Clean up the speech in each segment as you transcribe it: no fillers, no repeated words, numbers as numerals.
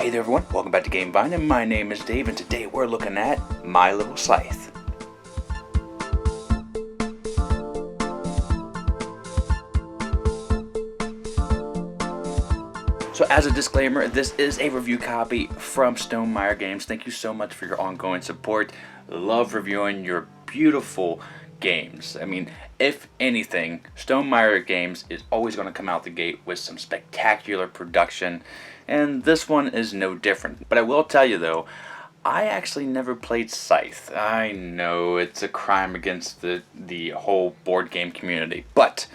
Hey there everyone, welcome back to Gamevine, and my name is Dave, and today we're looking at My Little Scythe. So as a disclaimer, this is a review copy from Stonemaier Games. Thank you so much for your ongoing support. Love reviewing your beautiful games. I mean, if anything, Stonemaier Games is always going to come out the gate with some spectacular production, and this one is no different. But I will tell you though, I actually never played Scythe. I know it's a crime against the whole board game community, but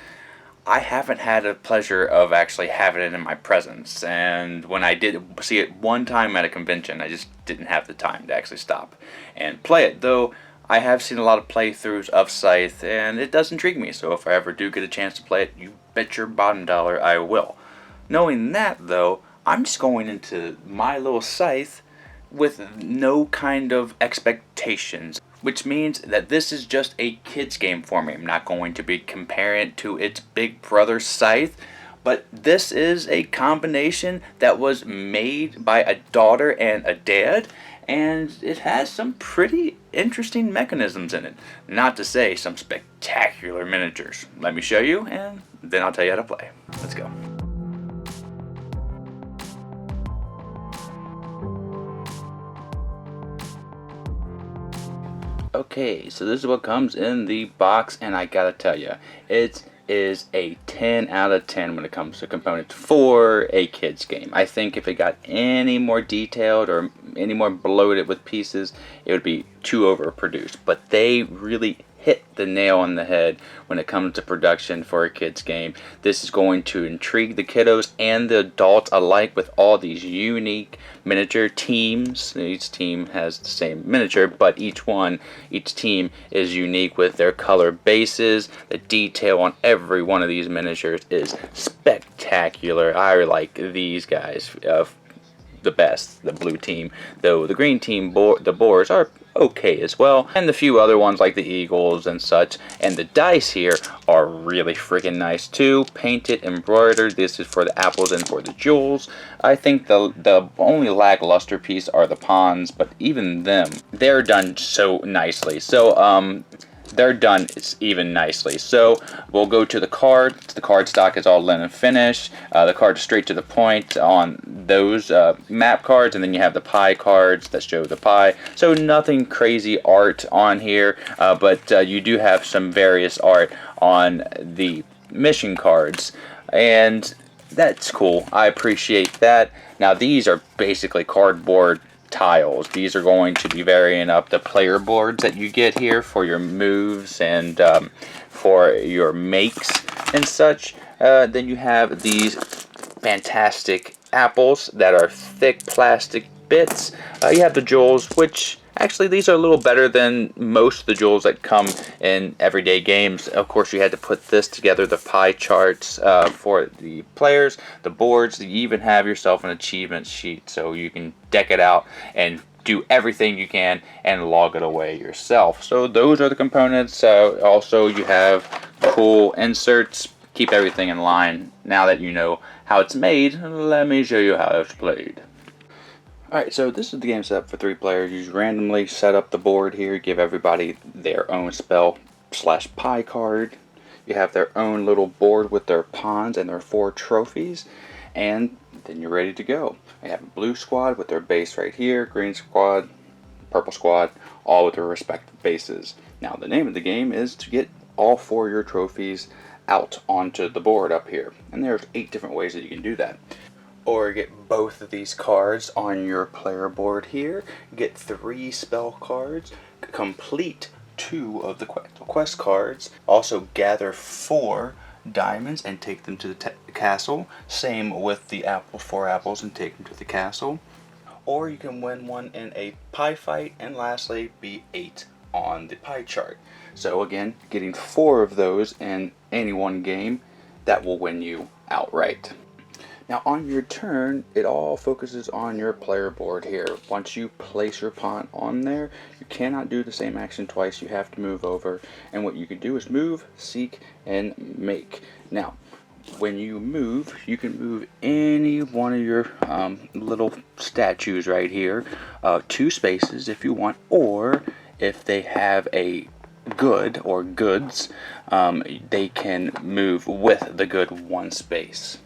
I haven't had the pleasure of actually having it in my presence, and when I did see it one time at a convention, I just didn't have the time to actually stop and play it, though I have seen a lot of playthroughs of Scythe, and it does intrigue me, so if I ever do get a chance to play it, you bet your bottom dollar I will. Knowing that, though, I'm just going into My Little Scythe with no kind of expectations, which means that this is just a kid's game for me. I'm not going to be comparing it to its big brother Scythe, but this is a combination that was made by a daughter and a dad, and it has some pretty interesting mechanisms in it. Not to say some spectacular miniatures. Let me show you, and then I'll tell you how to play. Let's go. Okay, so this is what comes in the box, and I gotta tell you, it is a 10 out of 10 when it comes to components for a kid's game. I think if it got any more detailed or any more bloated with pieces, it would be too overproduced. But they really hit the nail on the head when it comes to production for a kid's game. This is going to intrigue the kiddos and the adults alike with all these unique miniature teams. Each team has the same miniature, but each team is unique with their color bases. The detail on every one of these miniatures is spectacular. I like these guys the best, the blue team, though the green team, the boars are okay as well, and the few other ones like the eagles and such. And the dice here are really freaking nice too, painted, embroidered. This is for the apples and for the jewels. I think the only lackluster piece are the pawns, but even them, they're done so nicely. So they're done even nicely. So we'll go to the cards. The card stock is all linen finish. The cards straight to the point on those map cards, and then you have the pie cards that show the pie. So nothing crazy art on here, but you do have some various art on the mission cards, and that's cool. I appreciate that. Now these are basically cardboard tiles. These are going to be varying up the player boards that you get here for your moves and for your makes and such. Then you have these fantastic apples that are thick plastic bits. You have the jewels, which actually these are a little better than most of the jewels that come in everyday games. Of course, you had to put this together, the pie charts for the players, the boards. You even have yourself an achievement sheet so you can deck it out and do everything you can and log it away yourself. So those are the components. Also, you have cool inserts. Keep everything in line. Now that you know how it's made, let me show you how it's played. Alright, so this is the game setup for 3 players. You randomly set up the board here, give everybody their own spell/pie card. You have their own little board with their pawns and their 4 trophies, and then you're ready to go. You have a blue squad with their base right here, green squad, purple squad, all with their respective bases. Now the name of the game is to get all 4 of your trophies out onto the board up here, and there's 8 different ways that you can do that. Or get both of these cards on your player board here, get 3 spell cards, complete 2 of the quest cards, also gather 4 diamonds and take them to the castle, same with the 4 apples and take them to the castle. Or you can win one in a pie fight, and lastly be 8 on the pie chart. So again, getting 4 of those in any one game, that will win you outright. Now on your turn, it all focuses on your player board here. Once you place your pawn on there, you cannot do the same action twice. You have to move over, and what you can do is move, seek, and make. Now, when you move, you can move any one of your little statues right here, 2 spaces if you want, or if they have a good or goods, they can move with the good 1 space.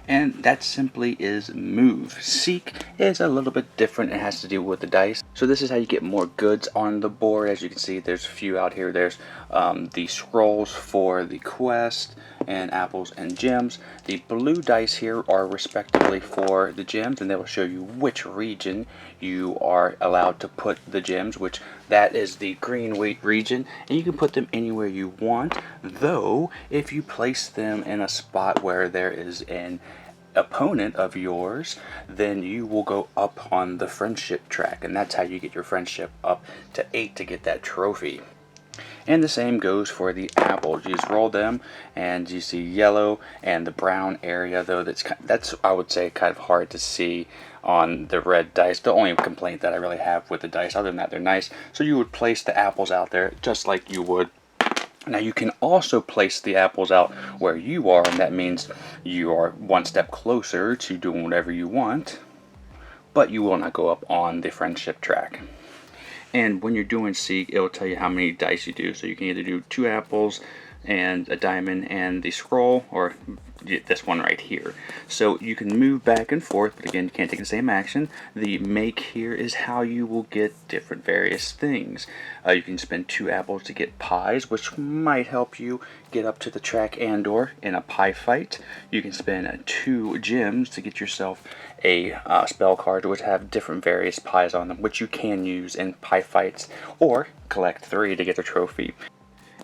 And that simply is move. Seek is a little bit different. It has to do with the dice. So this is how you get more goods on the board. As you can see, there's a few out here. There's the scrolls for the quest and apples and gems. The blue dice here are respectively for the gems, and they will show you which region you are allowed to put the gems, which that is the green wheat region, and you can put them anywhere you want, though if you place them in a spot where there is an opponent of yours, then you will go up on the friendship track, and that's how you get your friendship up to 8 to get that trophy. And the same goes for the apples. You just roll them, and you see yellow and the brown area, though that's I would say kind of hard to see on the red dice. The only complaint that I really have with the dice, other than that, they're nice. So you would place the apples out there just like you would. Now you can also place the apples out where you are, and that means you are 1 step closer to doing whatever you want, but you will not go up on the friendship track. And when you're doing Seek, it will tell you how many dice you do. So you can either do 2 apples and a diamond and the scroll, or this one right here. So you can move back and forth, but again, you can't take the same action. The make here is how you will get different various things. You can spend 2 apples to get pies, which might help you get up to the track and/or in a pie fight. You can spend 2 gems to get yourself a spell card which have different various pies on them, which you can use in pie fights, or collect 3 to get the trophy.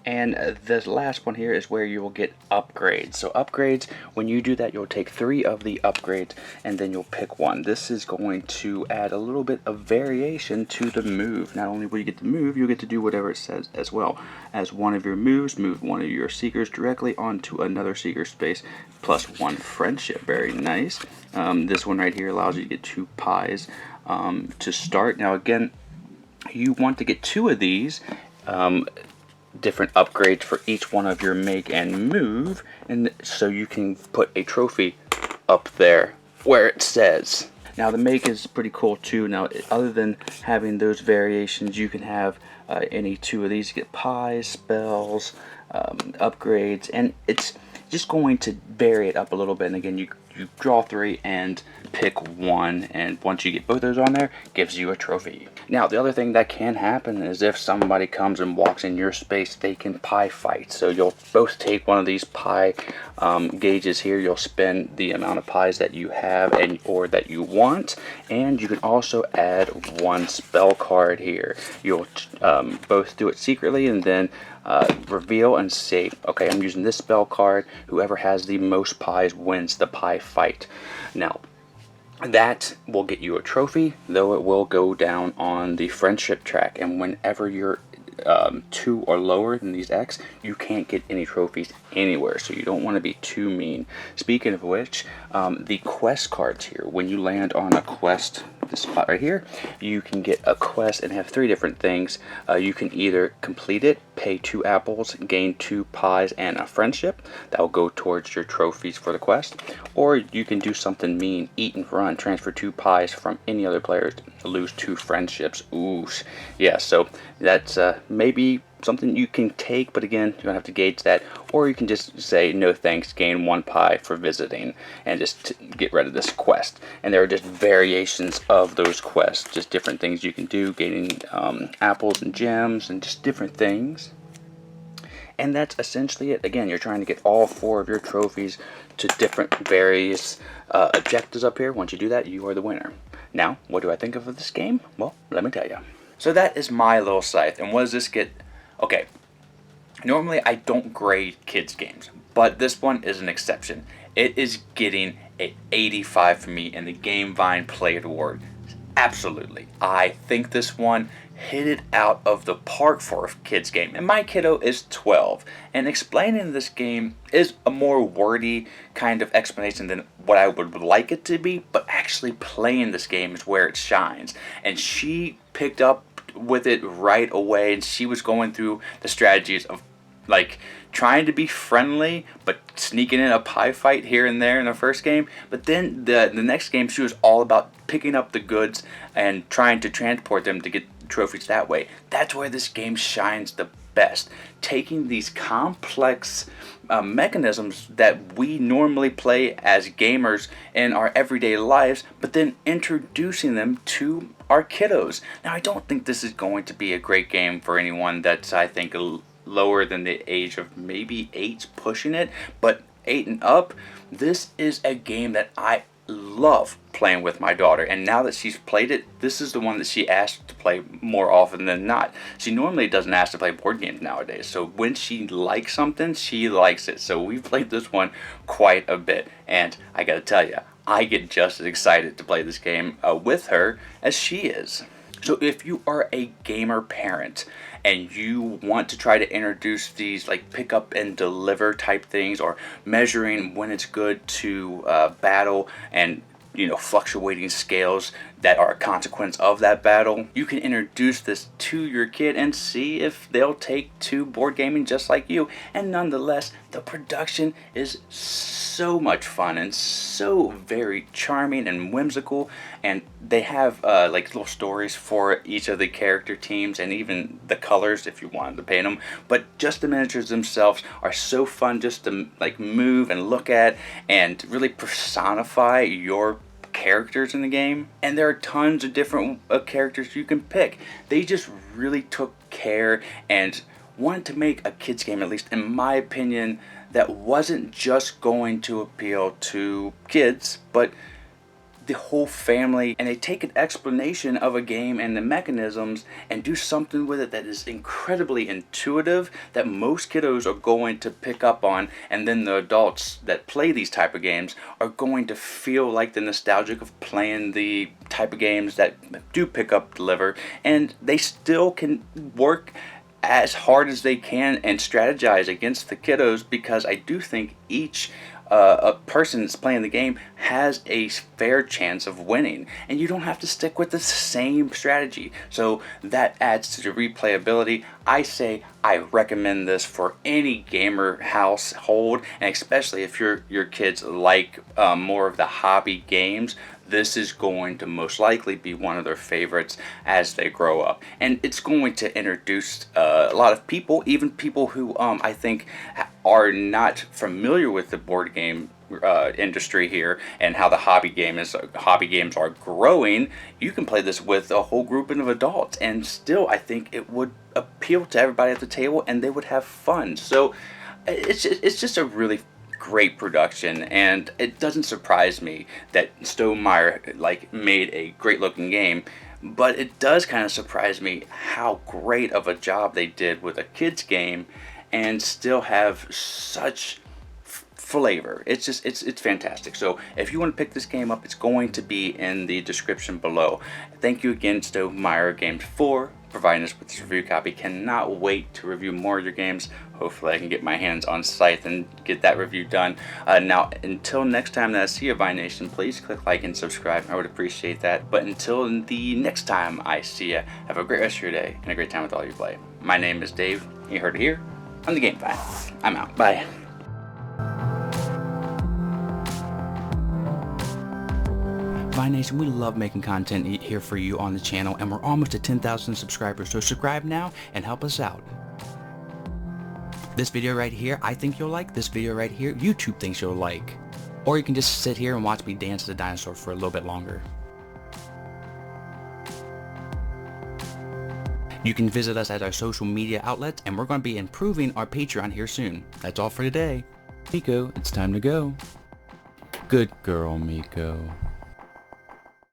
And this last one here is where you will get upgrades. So upgrades, when you do that, you'll take 3 of the upgrades and then you'll pick one. This is going to add a little bit of variation to the move. Not only will you get to move, you'll get to do whatever it says as well. As one of your moves, move one of your seekers directly onto another seeker space, plus 1 friendship. Very nice. This one right here allows you to get 2 pies to start. Now again, you want to get 2 of these different upgrades for each one of your make and move, and so you can put a trophy up there where it says. Now the make is pretty cool too. Now other than having those variations, you can have any 2 of these to get pies, spells, upgrades, and it's just going to vary it up a little bit. And again, you draw 3 and pick 1, and once you get both those on there, gives you a trophy. Now the other thing that can happen is if somebody comes and walks in your space, they can pie fight. So you'll both take one of these pie gauges here. You'll spend the amount of pies that you have and or that you want, and you can also add 1 spell card here. You'll both do it secretly and then reveal and say, okay, I'm using this spell card. Whoever has the most pies wins the pie fight. Now that will get you a trophy, though it will go down on the friendship track, and whenever you're 2 or lower than these X, you can't get any trophies anywhere, so you don't want to be too mean. Speaking of which, the quest cards here, when you land on a quest, this spot right here, you can get a quest and have 3 different things. You can either complete it, pay 2 apples, gain 2 pies and a friendship. That will go towards your trophies for the quest. Or you can do something mean, eat and run, transfer 2 pies from any other player, lose 2 friendships. Ooh, yeah, so that's maybe something you can take, but again, you don't have to gauge that. Or you can just say no thanks, gain 1 pie for visiting, and just get rid of this quest. And there are just variations of those quests, just different things you can do, gaining apples and gems and just different things. And that's essentially it. Again, you're trying to get all 4 of your trophies to different various objectives up here. Once you do that, you are the winner. Now, what do I think of this game? Well, let me tell you. So that is my little Scythe. And what does this get? Okay, normally I don't grade kids games, but this one is an exception. It is getting an 85 for me in the Game Vine Played Award. Absolutely. I think this one hit it out of the park for a kids game. And my kiddo is 12, and explaining this game is a more wordy kind of explanation than what I would like it to be, but actually playing this game is where it shines. And she picked up with it right away, and she was going through the strategies of like trying to be friendly, but sneaking in a pie fight here and there in the first game. But then the next game, she was all about picking up the goods and trying to transport them to get trophies that way. That's where this game shines the best. Taking these complex mechanisms that we normally play as gamers in our everyday lives, but then introducing them to our kiddos. Now, I don't think this is going to be a great game for anyone that's, I think, lower than the age of maybe 8, pushing it, but 8 and up. This is a game that I love playing with my daughter, and now that she's played it, this is the one that she asks to play more often than not. She normally doesn't ask to play board games nowadays, so when she likes something, she likes it. So we've played this one quite a bit, and I gotta tell you, I get just as excited to play this game with her as she is. So if you are a gamer parent and you want to try to introduce these like pick up and deliver type things, or measuring when it's good to battle, and fluctuating scales that are a consequence of that battle, you can introduce this to your kid and see if they'll take to board gaming just like you. And nonetheless, the production is so much fun and so very charming and whimsical, and they have like little stories for each of the character teams, and even the colors if you wanted to paint them. But just the miniatures themselves are so fun just to like move and look at and really personify your characters in the game. And there are tons of different characters you can pick. They just really took care and wanted to make a kids game, at least in my opinion, that wasn't just going to appeal to kids, but the whole family. And they take an explanation of a game and the mechanisms and do something with it that is incredibly intuitive, that most kiddos are going to pick up on, and then the adults that play these type of games are going to feel like the nostalgic of playing the type of games that do pick up, deliver, and they still can work as hard as they can and strategize against the kiddos, because I do think each a person that's playing the game has a fair chance of winning, and you don't have to stick with the same strategy. So that adds to the replayability. I say I recommend this for any gamer household, and especially if your kids like more of the hobby games. This is going to most likely be one of their favorites as they grow up. And it's going to introduce a lot of people, even people who I think are not familiar with the board game industry here and how the hobby games are growing. You can play this with a whole group of adults, and still I think it would appeal to everybody at the table and they would have fun. So it's just a really great production, and it doesn't surprise me that Stonemaier made a great looking game, but it does kind of surprise me how great of a job they did with a kids game and still have such flavor. It's fantastic. So if you want to pick this game up, it's going to be in the description below. Thank you again, Stonemaier Games, for providing us with this review copy. Cannot wait to review more of your games. Hopefully I can get my hands on Scythe and get that review done. Now, until next time that I see you, Vi Nation, please click like and subscribe. I would appreciate that. But until the next time I see you, have a great rest of your day and a great time with all you play. My name is Dave. You heard it here on the GameFi. I'm out. Bye. Vi Nation, we love making content here for you on the channel, and we're almost at 10,000 subscribers, so subscribe now and help us out. This video right here, I think you'll like. This video right here, YouTube thinks you'll like. Or you can just sit here and watch me dance the dinosaur for a little bit longer. You can visit us at our social media outlets, and we're going to be improving our Patreon here soon. That's all for today. Miko, it's time to go. Good girl, Miko.